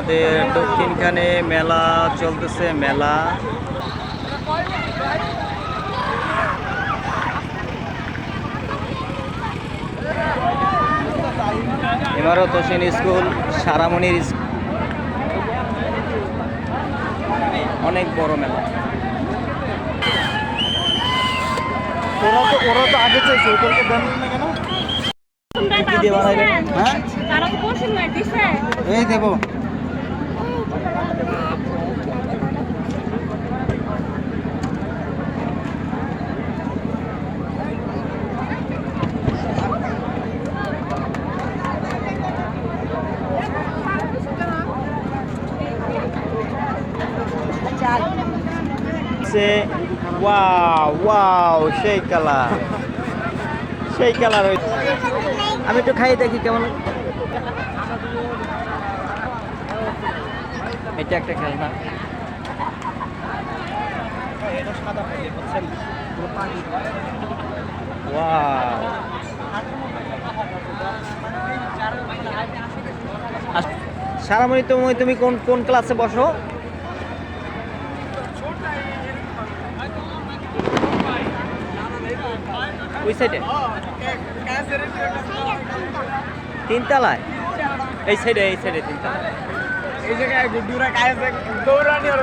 আমাদের দক্ষিণখানে মেলা চলতেছে, মেলা। ইমারত হোসেন স্কুল, সারামণির স্কুল, অনেক বড় মেলা। ওরা তো আগে চাইছে, ওদেরকে দেন না কেন? কি দিয়ে বানাইলেন? হ্যাঁ, এই দেবো। ওয়াও ওয়াও, সেই কালার, সেই কালার। আমি একটু খাই দেখি কেমন। এটা একটা খেলনা, ওয়াও। সারামণি, তুমি কোন কোন ক্লাসে বসো? ওই সাইডে তিনতলায়, এই সাইডে তিনতলায়। এই জায়গায় গুড্ডুরা কাছে দৌড়ানি আর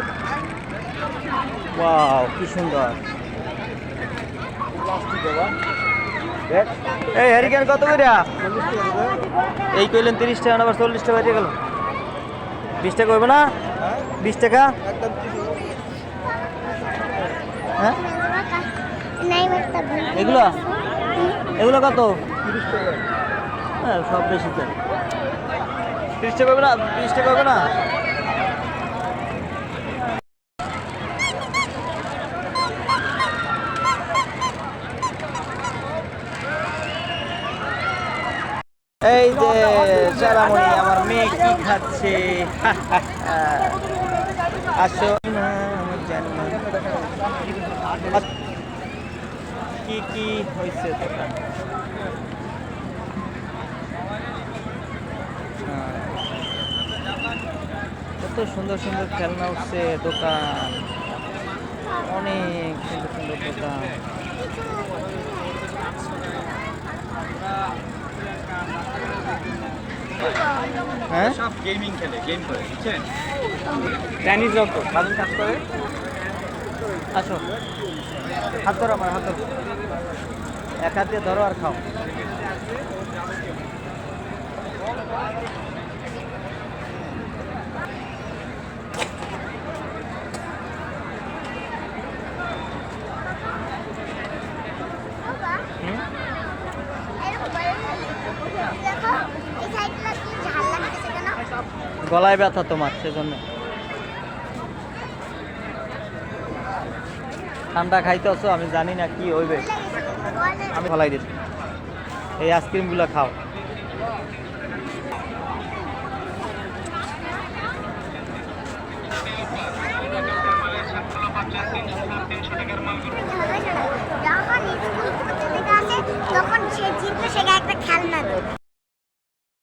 ওয়াও, কি সুন্দর। প্লাস্টিক দেবা। এই হ্যারিকেন কত করে? এই কইলেন 30 টাকা, আবার 40 টাকা হয়ে গেল। 20 টাকা হইব না? 20 টাকা। একদম হ্যাঁ, এগুলো এগুলো কত? 30 টাকা। হ্যাঁ, সব বেশি তো। 30 টাকা হবে না? 20 টাকা হবে না? এই যে চারামণি, আমার মেয়ে কি খাচ্ছে? আসো না, জানি না কি কি হয়েছে দোকান। কত সুন্দর সুন্দর খেলনা উঠছে দোকান, অনেক সুন্দর সুন্দর দোকান। হ্যাঁ, সব গেমিং খেলে, গেম করে, বুঝছেন? টেনিস তো দারুণ কাজ করে। আসো, হাত ধরো, আমার হাত ধরো, এক হাত দিয়ে ধরো আর খাও। গলায় ব্যথা তোমার, সেজন্য। ঠান্ডা খাইতেছো, আমি জানি না কি হইবে, আমি ফলাই দিচ্ছি। এই আইসক্রিমগুলো খাও। যখন স্কুল থেকে আসে তখন সে জিতবে, সেটা একটা খেলনা দেবে।